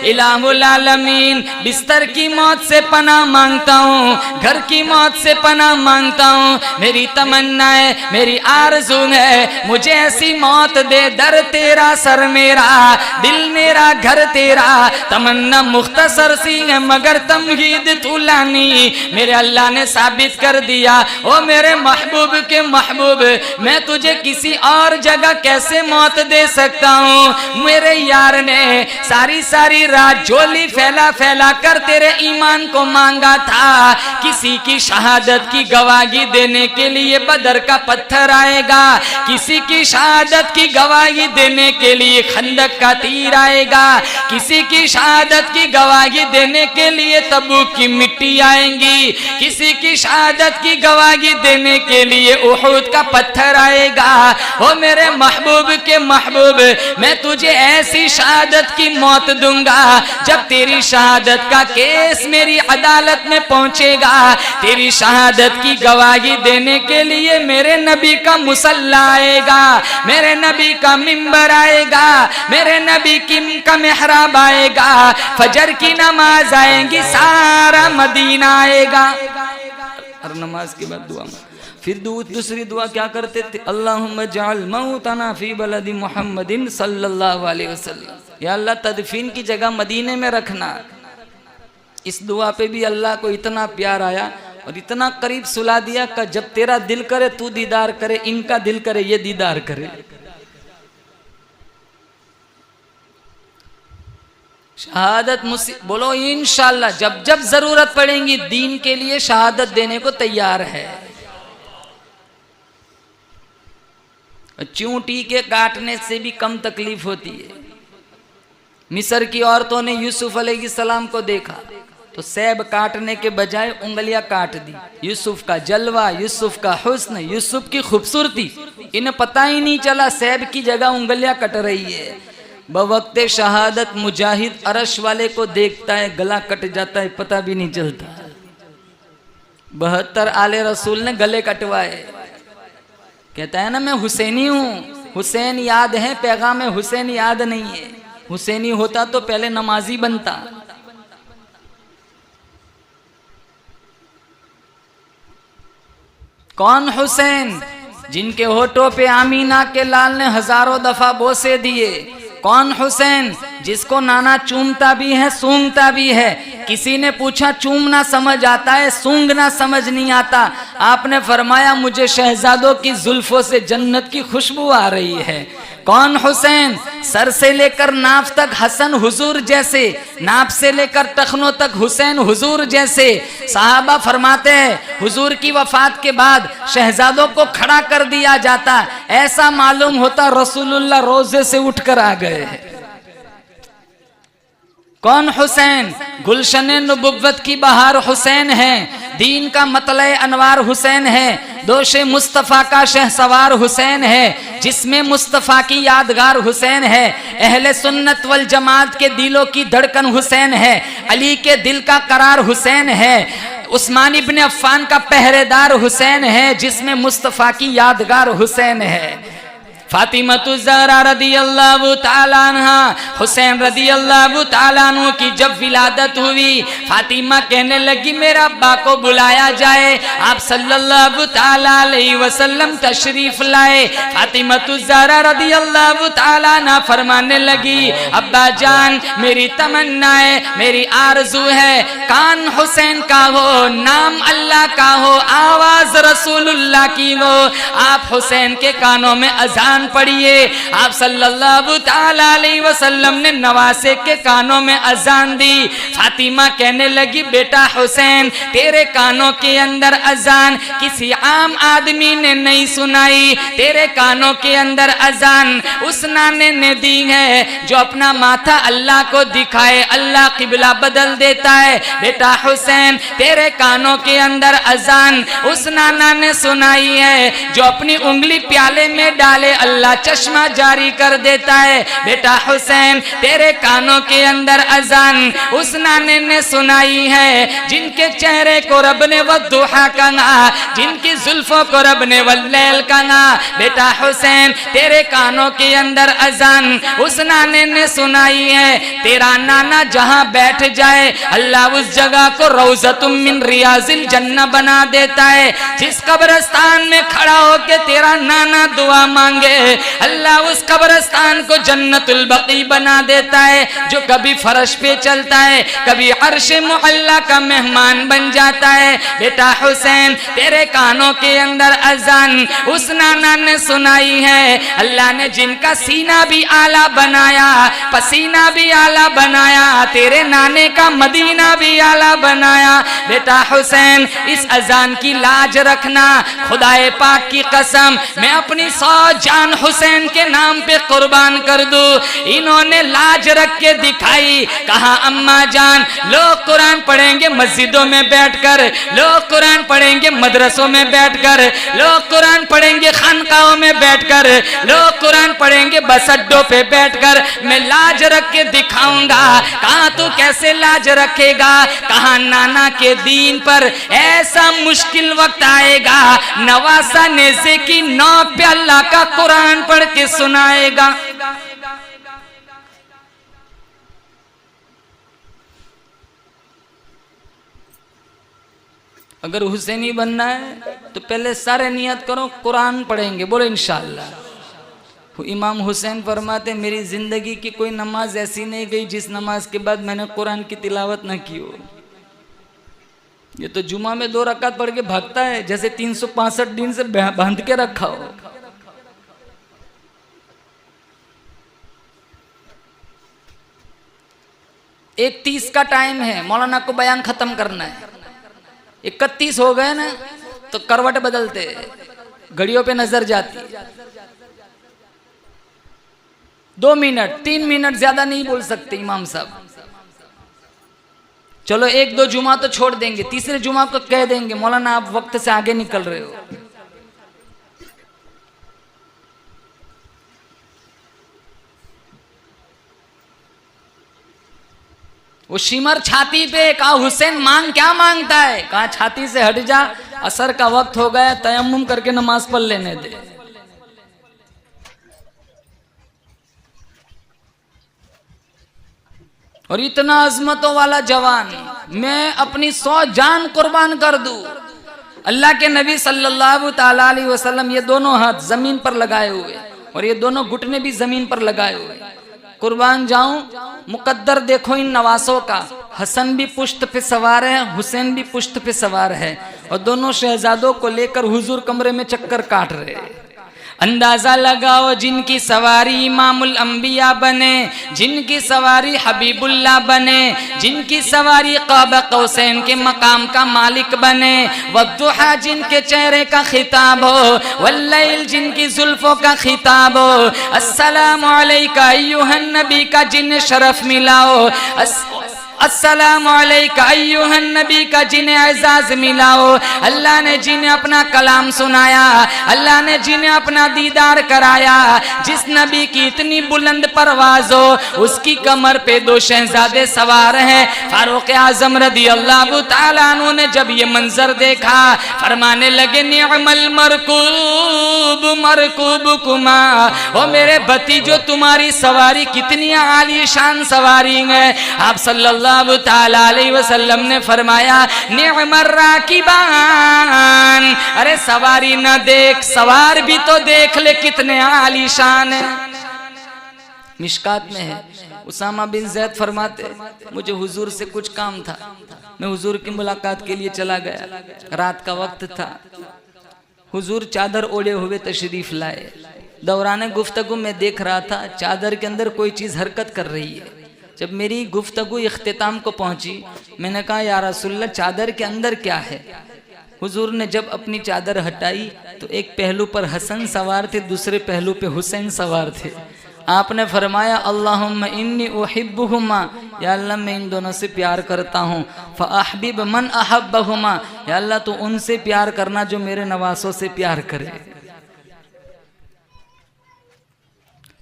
इलाहुल आलमीन बिस्तर की मौत से पनाह मांगता हूँ, घर की मौत से पनाह मांगता हूँ। मेरी तमन्ना है, मेरी आरज़ू है, मुझे ऐसी मौत दे, दर तेरा सर मेरा, दिल मेरा घर तेरा। तमन्ना मुख्तसर सी है मगर तमहीद तुलानी। मेरे अल्लाह ने साबित कर दिया, ओ मेरे महबूब के महबूब, मैं तुझे किसी और जगह कैसे मौत दे सकता हूँ। मेरे यार ने सारी सारी रात झोली फैला फैला कर तेरे ईमान को मांगा था। किसी की शहादत की गवाही देने के लिए बदर का पत्थर आएगा, किसी की शहादत की गवाही देने के लिए खंदक का तीर आएगा, किसी की शहादत की गवाही देने के लिए तबूक की मिट्टी आएंगी, किसी की शहादत की गवाही देने के लिए उहद का पत्थर आएगा। ओ मेरे महबूब के महबूब, मैं तुझे ऐसी शहादत की मौत दूंगा, जब तेरी शहादत का केस मेरी अदालत में पहुंचेगा, तेरी शहादत की गवाही देने के लिए मेरे नबी का मुसल्ला आएगा, मेरे नबी का मिंबर आएगा, मेरे नबी की का मेहराब आएगा, फजर की नमाज आएगी, सारा मदीना आएगा। हर नमाज के बाद दुआ। फिर दूसरी दुआ क्या करते थे, अल्लाहुम्मा जअल मौतना फी बलदी मुहम्मदिन सल्लल्लाहु अलैहि वसल्लम। या अल्लाह तदफीन की जगह मदीने में रखना। इस दुआ पे भी अल्लाह को इतना प्यार आया और इतना करीब सुला दिया कि जब तेरा दिल करे तू दीदार करे, इनका दिल करे ये दीदार करे। शहादत बोलो इंशाअल्लाह जब जब जरूरत पड़ेगी दीन के लिए शहादत देने को तैयार है। चूंटी के काटने से भी कम तकलीफ होती है। मिस्र की औरतों ने यूसुफ अलैहिस्सलाम को देखा, तो सेब काटने के बजाय उंगलियां काट दी। यूसुफ का जलवा, यूसुफ का हुस्न, यूसुफ की खूबसूरती, इन्हें पता ही नहीं चला सेब की जगह उंगलियां कट रही है। बवक्ते शहादत मुजाहिद अरश वाले को देखता है, गला कट जाता है, पता भी नहीं चलता। 72 आले रसूल ने गले कटवाए। कहता है ना मैं हुसैनी हूं, हुसैन याद है, पैगाम हुसैन याद नहीं है। हुसैनी होता तो पहले नमाजी बनता। कौन हुसैन? जिनके होठों पे आमीना के लाल ने हजारों दफा बोसे दिए। कौन हुसैन? जिसको नाना चूमता भी है, सूंघता भी है। किसी ने पूछा चूमना समझ आता है, सूंघना समझ नहीं आता। आपने फरमाया मुझे शहजादों की जुल्फों से जन्नत की खुशबू आ रही है। कौन हुसैन? सर से लेकर नाफ तक हसन हुजूर जैसे, नाफ से लेकर टखनों तक हुसैन हुजूर जैसे। साहबा फरमाते हैं हुजूर की वफात के बाद शहजादों को खड़ा कर दिया जाता, ऐसा मालूम होता रसूलुल्लाह रोजे से उठकर आ गए हैं। कौन हुसैन? गुलशने नुबुव्वत की बहार हुसैन है, दीन का मतले अनवार हुसैन है, दोशे मुस्तफ़ा का शहसवार हुसैन है, जिसमें मुस्तफ़ा की यादगार हुसैन है, अहले सुन्नत वल जमात के दिलों की धड़कन हुसैन है, अली के दिल का करार हुसैन है, उस्मान इब्न अफ़्फ़ान का पहरेदार हुसैन है, जिसमें मुस्तफ़ा की यादगार हुसैन है। फातिमतु ज़हरा रदियल्लाहु ताला अन्हा, हुसैन रदियल्लाहु ताला अन्हु की जब विलादत हुई, फातिमा कहने लगी मेरा अब्बा को बुलाया जाए। आप सल्लल्लाहु ताला अलैहि वसल्लम तशरीफ लाए। फातिमतु ज़हरा रदियल्लाहु ताला अन्हा फरमाने लगी अब्बा जान मेरी तमन्ना है, मेरी आरज़ू है, कान हुसैन का हो, नाम अल्लाह का हो, आवाज रसूलुल्लाह की हो। आप हुसैन के कानों में अजान पढ़िए। आप सल्लल्लाहु ताला अलैहि वसल्लम ने नवासे के कानों में अजान दी। फातिमा कहने लगी बेटा हुसैन तेरे कानों के अंदर अजान किसी आम आदमी ने नहीं सुनाई, तेरे कानों के अंदर अजान उस नाने ने दी है जो अपना माथा अल्लाह को दिखाए, अल्लाह किबला बदल देता है। बेटा हुसैन तेरे कानों के अंदर अजान उस नाना ने सुनाई है जो अपनी उंगली प्याले में डाले अल्लाह चश्मा जारी कर देता है। बेटा हुसैन तेरे कानों के अंदर अजान उस नाने ने सुनाई है जिनके चेहरे को रब ने वद्दुहा कहा, जिनकी जुल्फों को रब ने वल्लैल कहा। बेटा हुसैन तेरे कानों के अंदर अजान उस नाने ने सुनाई है तेरा नाना जहां बैठ जाए अल्लाह उस जगह को रौज़तुम मिन रियाजिल जन्नह बना देता है। जिस कब्रिस्तान में खड़ा होके तेरा नाना दुआ मांगे अल्लाह उस कब्रिस्तान को जन्नतुल बकी बना देता है। जो कभी फर्श पे चलता है कभी अर्श मुअल्ला का मेहमान बन जाता है। बेटा हुसैन तेरे कानों के अंदर अजान उस नाना ने सुनाई है अल्लाह ने जिनका सीना भी आला बनाया, पसीना भी आला बनाया, तेरे नाने का मदीना भी आला बनाया। बेटा हुसैन इस अजान की लाज रखना, खुदाए पाक की कसम मैं अपनी 100 जान हुसैन के नाम पे कुर्बान कर दूं। इन्होंने लाज रख के दिखाई। कहा अम्मा जान लोग कुरान पढ़ेंगे मस्जिदों में बैठकर, लोग कुरान पढ़ेंगे मदरसों में बैठकर, लोग कुरान पढ़ेंगे खानकाहों में बैठकर, लोग कुरान पढ़ेंगे बस अड्डों पे बैठकर, मैं लाज रख के दिखाऊंगा। कहा तू कैसे लाज रखेगा? कहा नाना के दीन पर ऐसा मुश्किल वक्त आएगा नवासा नेज़े की 9 पे अल्लाह का कुरान पढ़ के सुनाएगा। अगर हुसैनी बनना है तो पहले सारे नियत करो कुरान पढ़ेंगे, बोलो इंशाअल्लाह। इमाम हुसैन फरमाते मेरी जिंदगी की कोई नमाज ऐसी नहीं गई जिस नमाज के बाद मैंने कुरान की तिलावत न की हो। ये तो जुमा में 2 रकात पढ़ के भागता है जैसे 365 दिन से बांध के रखा हो। एक 30 का टाइम है, मौलाना को बयान खत्म करना है। 31 हो गए ना तो करवट बदलते, घड़ियों पे नजर जाती। 2 मिनट 3 मिनट ज्यादा नहीं बोल सकते इमाम साहब। चलो एक दो जुमा तो छोड़ देंगे, तीसरे जुमा को कह देंगे मौलाना आप वक्त से आगे निकल रहे हो। वो शिमर छाती पे, कहा हुसैन मांग क्या मांगता है, कहा छाती से हट जा, असर का वक्त हो गया, तयम्मुम करके नमाज पढ़ लेने दे। और इतना अजमतों वाला जवान, मैं अपनी 100 जान कुर्बान कर दूं। अल्लाह के नबी सल्लल्लाहु ताला अलैहि वसल्लम ये दोनों हाथ जमीन पर लगाए हुए और ये दोनों घुटने भी जमीन पर लगाए हुए, कुर्बान जाऊं। मुकद्दर देखो इन नवासों का, हसन भी पुश्त पे सवार है, हुसैन भी पुश्त पे सवार है, और दोनों शहजादों को लेकर हुजूर कमरे में चक्कर काट रहे। अंदाजा लगाओ जिनकी सवारी इमामुल अंबिया बने, जिनकी सवारी हबीबुल्लाह बने, जिनकी सवारी क़ाब कौसैन के मकाम का मालिक बने, वद्दुहा जिनके चेहरे का खिताब हो, वल्लैल जिनकी जुल्फों का खिताब हो, अस्सलामु अलैका अय्युहन नबी का जिन्हें शरफ मिला हो, अस्सलामु अलैका अय्युहन नबी का जिन्हें एजाज मिला हो। अल्लाह ने जिन्हें अपना कलाम सुनाया, अल्लाह ने जिन्हें अपना दीदार कराया, जिस नबी की इतनी बुलंद परवाज हो, उसकी कमर पे 2 शहजादे सवार हैं। फारूक आजम रदी अल्लाह तआला अन्हु ने जब ये मंजर देखा, फरमाने लगे निअमल मरकूब मरकूबकुमा, ओ मेरे भतीजो तुम्हारी सवारी कितनी आलीशान सवारी है। आप सल्लल्लाहु ताला अलैहि वसल्लम ने फरमाया निअमर राकिबान, अरे सवारी न देख, सवार भी तो देख ले कितने आलीशान है। मिशकात में है, उसामा बिन ज़ैद फरमाते मुझे हुजूर से कुछ काम था, मैं हुजूर की मुलाकात के लिए चला गया, रात का वक्त था, हुजूर चादर ओढ़े हुए तशरीफ लाए। दौरान गुफ्तगू में देख रहा था चादर के अंदर कोई चीज़ हरकत कर रही है। जब मेरी गुफ्तगू इख्तिताम को पहुंची, मैंने कहा या रसूलल्लाह चादर के अंदर क्या है। हुजूर ने जब अपनी चादर हटाई तो एक पहलू पर हसन सवार थे, दूसरे पहलू पे हुसैन सवार थे। आपने फरमाया अल्लाहुम्मा इन्नी उहिब्बुहुमा, या अल्लाह मैं इन दोनों से प्यार करता हूँ, फ़अहबिब मन अहब्बहुमा, या अल्लाह तो उनसे प्यार करना जो मेरे नवासों से प्यार करे।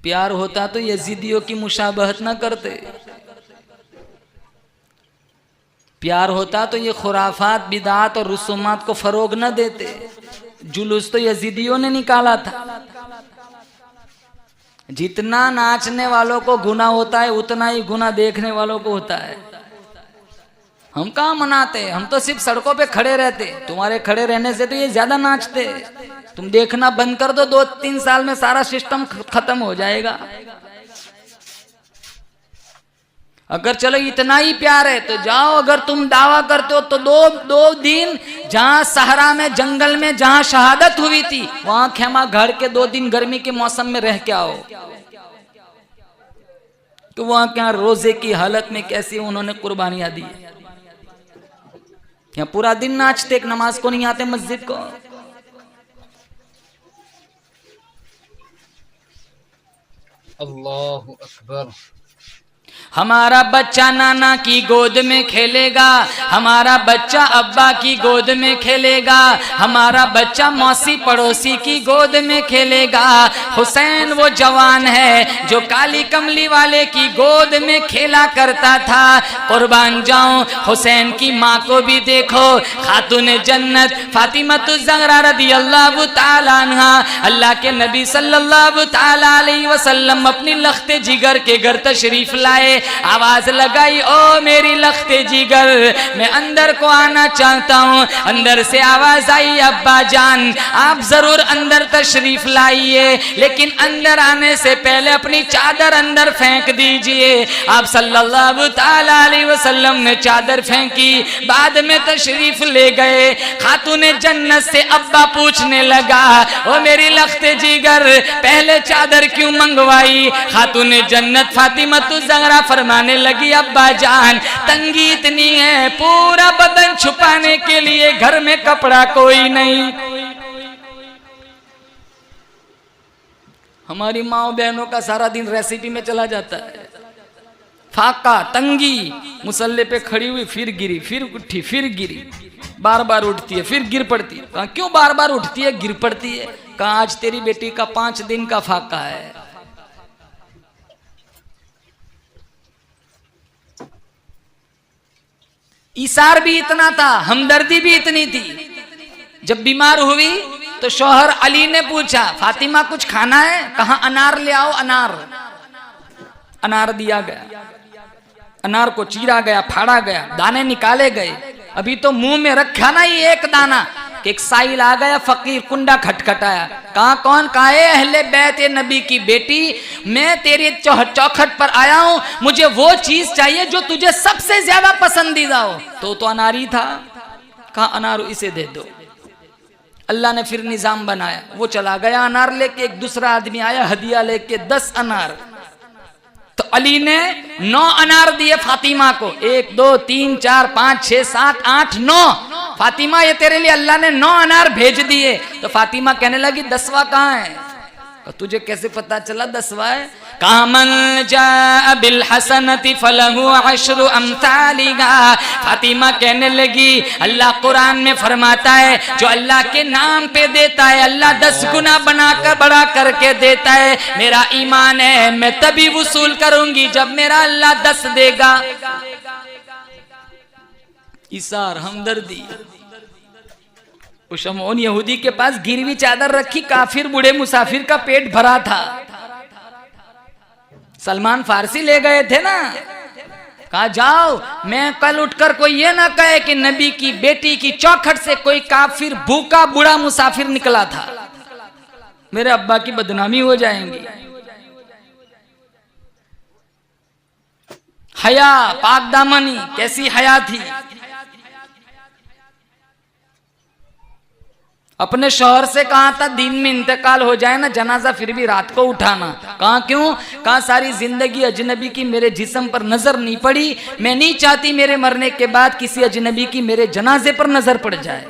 प्यार होता तो यजीदियों की मुशाबहत ना करते, प्यार होता तो ये खुराफात बिदात और रसूमात को फरोग न देते। जुलूस तो यजीदियों ने निकाला था। जितना नाचने वालों को गुनाह होता है उतना ही गुनाह देखने वालों को होता है। हम कहाँ मनाते, हम तो सिर्फ सड़कों पे खड़े रहते, तुम्हारे खड़े रहने से तो ये ज्यादा नाचते। तुम देखना बंद कर दो, 2-3 साल में सारा सिस्टम खत्म हो जाएगा। अगर चलो इतना ही प्यार है तो जाओ, अगर तुम दावा करते हो तो दो दिन जहां सहरा में जंगल में जहां शहादत हुई थी वहां खेमा घर के 2 दिन गर्मी के मौसम में रह के आओ, तो वहां क्या रोजे की हालत में कैसी उन्होंने कुर्बानियां दी। यहाँ पूरा दिन नाचते, एक नमाज को नहीं आते मस्जिद को। अल्लाहु अकबर। हमारा बच्चा नाना की गोद में खेलेगा, हमारा बच्चा अब्बा की गोद में खेलेगा, हमारा बच्चा मौसी पड़ोसी की गोद में खेलेगा। हुसैन वो जवान है जो काली कमली वाले की गोद में खेला करता था। कुर्बान जाऊं, हुसैन की माँ को भी देखो, खातून जन्नत फातिमतुज़ ज़हरा रदियल्लाहु ताला अन्हा, अल्लाह के नबी सल्लल्लाहु ताला अलैहि वसल्लम अपनी लख्ते जिगर के घर तशरीफ लाए। आवाज लगाई, ओ मेरी लख्ते जिगर, मैं अंदर को आना चाहता हूँ। अंदर से आवाज आई, अब्बा जान आप जरूर अंदर तशरीफ लाइए, लेकिन अंदर आने से पहले अपनी चादर अंदर फेंक दीजिए। आप सल्लल्लाहु ताला अलैहि वसल्लम ने चादर फेंकी, बाद में तशरीफ ले गए। खातूने जन्नत से अब्बा पूछने लगा, ओ मेरी लख्ते जिगर पहले चादर क्यों मंगवाई। खातूने जन्नत फातिमतुज़ ज़हरा फरमाने लगी, अब्बा जान तंगी इतनी है, पूरा बदन छुपाने के लिए घर में कपड़ा कोई नहीं। हमारी माँ बहनों का सारा दिन रेसिपी में चला जाता है, फाका, तंगी, मुसल्ले पे खड़ी हुई, फिर गिरी, फिर उठी, फिर गिरी, बार बार उठती है, फिर गिर पड़ती है। कहा क्यों बार बार उठती है, गिर पड़ती है? कहा आज तेरी बेटी का 5 दिन का फाका है। ईसार भी इतना था, हमदर्दी भी इतनी थी। जब बीमार हुई तो शौहर अली ने पूछा, फातिमा कुछ खाना है? कहा अनार ले आओ, अनार। अनार दिया गया, अनार को चीरा गया, फाड़ा गया, दाने निकाले गए। अभी तो मुंह में रखा ना ही एक दाना कि एक साइल आ गया, फकीर, कुंडा खटखटाया। कहा कौन? कहा अहले बैत नबी की बेटी, मैं तेरे चौखट पर आया हूं, मुझे वो चीज चाहिए जो तुझे सबसे ज्यादा पसंदीदा हो। तो अनारी था। कहा अनार इसे दे दो। अल्लाह ने फिर निजाम बनाया, वो चला गया अनार लेके। एक दूसरा आदमी आया हदिया लेके 10 अनार। तो अली ने 9 अनार दिए फातिमा को। 1 2 3 4 5 6 7 8 9। फातिमा ये तेरे लिए अल्लाह ने 9 अनार भेज दिए। तो फातिमा कहने लगी 10वां कहाँ है? तो तुझे कैसे पता चला 10वां है? कामन जा बिल हसनति फलहु अशरु अमसालिहा। फातिमा कहने लगी अल्लाह कुरान में फरमाता है जो अल्लाह के नाम पे देता है अल्लाह 10 गुना बनाकर बड़ा करके देता है। मेरा ईमान है मैं तभी वसूल करूंगी जब मेरा अल्लाह 10 देगा। इसार, हमदर्दी। उस शमौन यहूदी के पास गिरवी चादर रखी, काफिर बूढ़े मुसाफिर का पेट भरा था। सलमान फारसी ले गए थे ना। कहा जाओ, मैं कल उठकर कोई ये ना कहे कि नबी की बेटी की चौखट से कोई काफिर भूखा बूढ़ा मुसाफिर निकला था, मेरे अब्बा की बदनामी हो जाएंगी। हया, पाक दामनी, कैसी हया थी। अपने शौहर से कहा था दिन में इंतकाल हो जाए ना जनाजा फिर भी रात को उठाना। कहा क्यों? कहा सारी जिंदगी अजनबी की मेरे जिस्म पर नजर नहीं पड़ी, मैं नहीं चाहती मेरे मरने के बाद किसी अजनबी की मेरे जनाजे पर नजर पड़ जाए।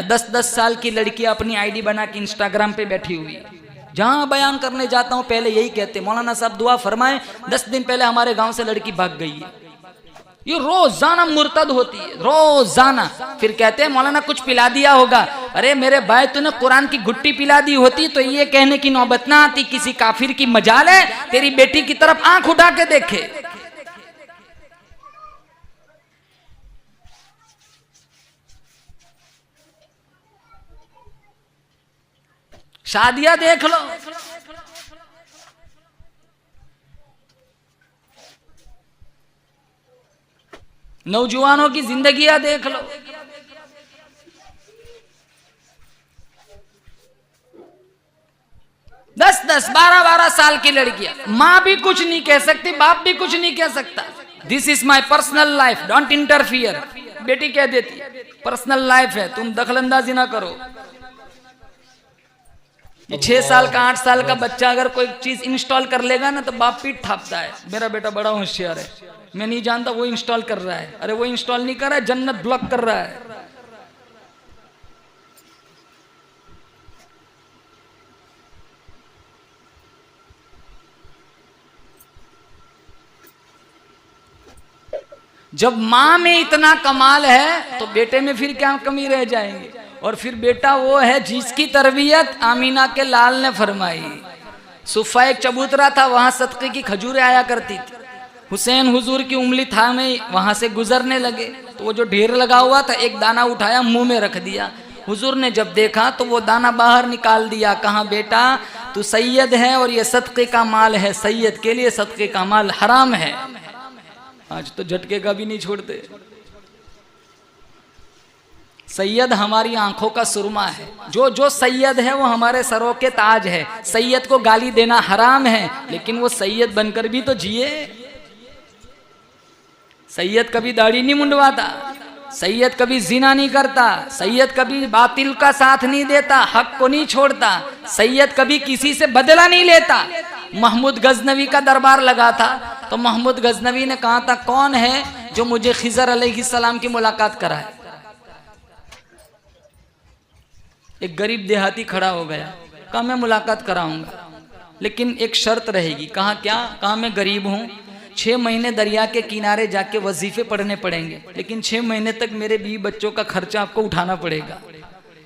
10-10 साल की लड़कियां अपनी आईडी बना के इंस्टाग्राम पे बैठी हुई। जहां बयान करने जाता हूं पहले यही कहते, मौलाना साहब दुआ फरमाएं, 10 दिन पहले हमारे गांव से लड़की भाग गई है। ये रोजाना मुर्तद होती है, रोजाना। फिर कहते हैं मौलाना कुछ पिला दिया होगा। अरे मेरे भाई तूने कुरान की गुट्टी पिला दी होती तो ये कहने की नौबत ना आती किसी काफिर की मजाल है तेरी बेटी की तरफ आंख उठा के देखे। शादियां देख लो, नौजवानों की जिंदगियां देख लो। दस 12 साल की लड़कियां, मां भी कुछ नहीं कह सकती, बाप भी कुछ नहीं कह सकता। This is my personal life, don't interfere. बेटी कह देती पर्सनल लाइफ है, तुम दखलंदाजी ना करो। ये 6 साल का 8 साल का बच्चा अगर कोई चीज इंस्टॉल कर लेगा ना तो बाप पीठ थापता है, मेरा बेटा बड़ा होशियार है, मैं नहीं जानता वो इंस्टॉल कर रहा है। अरे वो इंस्टॉल नहीं कर रहा है, जन्नत ब्लॉक कर रहा है। जब मां में इतना कमाल है तो बेटे में फिर क्या कमी रह जाएंगे। और फिर बेटा वो है जिसकी तरबियत आमीना के लाल ने फरमाई। सुफा एक चबूतरा था, वहां सदके की खजूरें आया करती थी। हुसैन हुजूर की उंगली था में वहां से गुजरने लगे तो वो जो ढेर लगा हुआ था एक दाना उठाया मुंह में रख दिया। हुजूर ने जब देखा तो वो दाना बाहर निकाल दिया। कहा बेटा तू सैयद है और ये सदके का माल है, सैयद के लिए सदके का माल हराम है। आज तो झटके का भी नहीं छोड़ते। सैयद हमारी आंखों का सुरमा है, जो सैयद है वो हमारे सरों के ताज है। सैयद को गाली देना हराम है लेकिन वो सैयद बनकर भी तो जिए। सैयद कभी दाढ़ी नहीं मुंडवाता, सैयद कभी जिना नहीं करता, सैयद कभी बातिल का साथ नहीं देता, हक को नहीं छोड़ता, सैयद कभी किसी से बदला नहीं लेता। महमूद गजनवी का दरबार लगा था तो महमूद गजनवी ने कहा था कौन है जो मुझे खिजर अलैहिस्सलाम की मुलाकात कराए। एक गरीब देहाती खड़ा हो गया, कहा मैं मुलाकात कराऊंगा लेकिन एक शर्त रहेगी। कहा क्या? कहा मैं गरीब हूं, 6 महीने दरिया के किनारे जाके वजीफे पढ़ने पड़ेंगे, लेकिन 6 महीने तक मेरे बीवी बच्चों का खर्चा आपको उठाना पड़ेगा।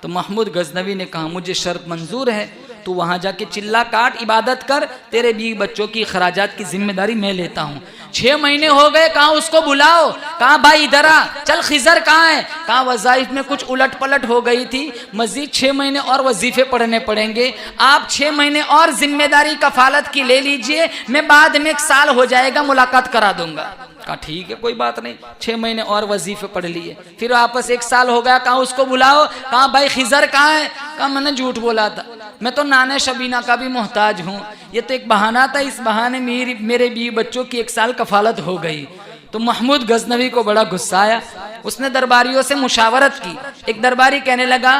तो महमूद गजनवी ने कहा मुझे शर्त मंजूर है, तू वहाँ जाके चिल्ला काट, इबादत कर, तेरे बीवी बच्चों की खराजात की जिम्मेदारी मैं लेता हूँ। 6 महीने हो गए, कहा उसको बुलाओ, कहा भाई इधर आ, चल खिजर कहाँ है, कहा वज़ाइफ में कुछ उलट पलट हो गई थी, मजीद 6 महीने और वजीफे पढ़ने पड़ेंगे, आप 6 महीने और जिम्मेदारी कफालत की ले लीजिए, मैं बाद में 1 साल हो जाएगा मुलाकात करा दूंगा। कहा ठीक है कोई बात नहीं, 6 महीने और वजीफे पढ़ लिए, फिर वापस 1 साल हो गया, कहा उसको बुलाओ, कहा भाई खिजर कहाँ है, कहा मैंने झूठ बोला था, मैं तो नाने शबीना का भी मोहताज हूँ, ये तो एक बहाना था, इस बहाने मेरे बीवी बच्चों की 1 साल कफालत हो गई। तो महमूद गजनवी को बड़ा गुस्सा आया, उसने दरबारियों से मुशावरत की। एक दरबारी कहने लगा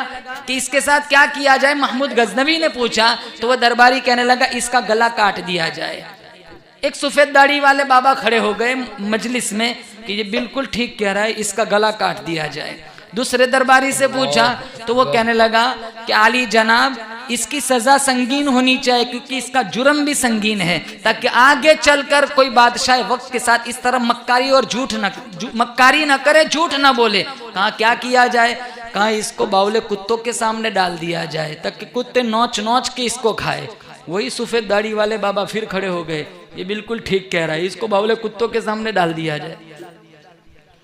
कि इसके साथ क्या किया जाए, महमूद गजनवी ने पूछा, तो वह दरबारी कहने लगा इसका गला काट दिया जाए। एक सफ़ेद दाढ़ी वाले बाबा खड़े हो गए मजलिस में कि ये बिल्कुल ठीक कह रहा है, इसका गला काट दिया जाए। दूसरे दरबारी से पूछा तो वो कहने लगा कि आली जनाब इसकी सज़ा संगीन होनी चाहिए, क्योंकि इसका जुर्म भी संगीन है, ताकि आगे चलकर कोई बादशाह वक्त के साथ इस तरह मक्कारी और मक्कारी न करे, झूठ न बोले। कहा क्या किया जाए, कहा इसको बाउले कुत्तों के सामने डाल दिया जाए, ताकि कुत्ते नोच नोच के इसको खाए। वही सफ़ेद दाढ़ी वाले बाबा फिर खड़े हो गए, ये बिल्कुल ठीक कह रहा है, इसको बाउले कुत्तों के सामने डाल दिया जाए।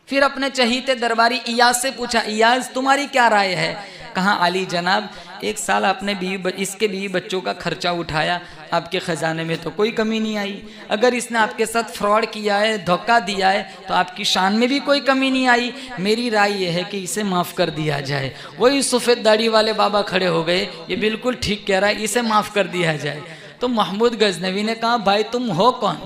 फिर अपने चहीते दरबारी इयाज से पूछा, इयाज तुम्हारी क्या राय है, कहा आली जनाब 1 साल आपने इसके बीवी बच्चों का खर्चा उठाया, आपके ख़जाने में तो कोई कमी नहीं आई, अगर इसने आपके साथ फ्रॉड किया है, धोखा दिया है, तो आपकी शान में भी कोई कमी नहीं आई, मेरी राय यह है कि इसे माफ़ कर दिया जाए। वही सफ़ेद दाढ़ी वाले बाबा खड़े हो गए, ये बिल्कुल ठीक कह रहा है, इसे माफ़ कर दिया जाए। तो महमूद गजनवी ने कहा भाई तुम हो कौन,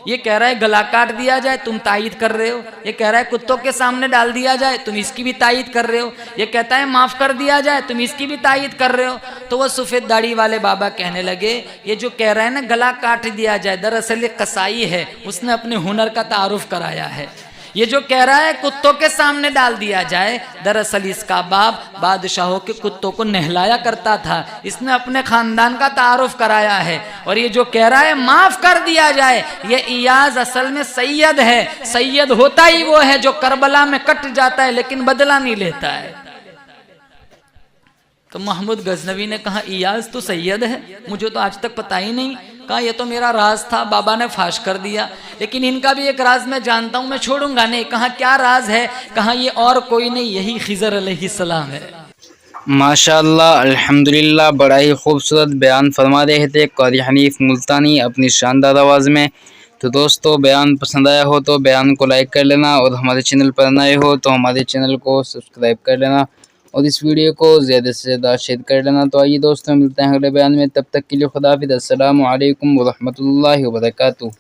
ये कह रहा है गला काट दिया जाए, तुम तायीद कर रहे हो, ये कह रहा है कुत्तों के सामने डाल दिया जाए, तुम इसकी भी तायीद कर रहे हो, ये कहता है माफ़ कर दिया जाए, तुम इसकी भी तायीद कर रहे हो। तो वह सफ़ेद दाढ़ी वाले बाबा कहने लगे ये जो कह रहा है ना गला काट दिया जाए, दरअसल ये कसाई है, उसने अपने हुनर का तारुफ कराया है। ये जो कह रहा है कुत्तों के सामने डाल दिया जाए, दरअसल इसका बाप बादशाहों के कुत्तों को नहलाया करता था, इसने अपने खानदान का तारुफ कराया है। और ये जो कह रहा है माफ कर दिया जाए, ये इयाज असल में सैयद है, सैयद होता ही वो है जो करबला में कट जाता है लेकिन बदला नहीं लेता है। तो महमूद गजनवी ने कहा इयाज तो सैयद है, मुझे तो आज तक पता ही नहीं। कहा ये तो मेरा राज था, बाबा ने फाश कर दिया, लेकिन इनका भी एक राज मैं जानता हूँ, मैं छोड़ूंगा नहीं। कहा क्या राज है? कहा ये और कोई नहीं, यही खिजर अलैहिस्सलाम है। माशाअल्लाह अल्हम्दुलिल्लाह, बड़ा ही खूबसूरत बयान फरमा रहे थे कारी हनीफ मुल्तानी अपनी शानदार आवाज़ में। तो दोस्तों बयान पसंद आया हो तो बयान को लाइक कर लेना, और हमारे चैनल पर नए हो तो हमारे चैनल को सब्सक्राइब कर लेना, और इस वीडियो को ज़्यादा से ज़्यादा शेयर कर लेना। तो आइए दोस्तों मिलते हैं अगले बयान में, तब तक के लिए खुदा हाफिज़, अस्सलामु अलैकुम व रहमतुल्लाहि व बरकातुहू।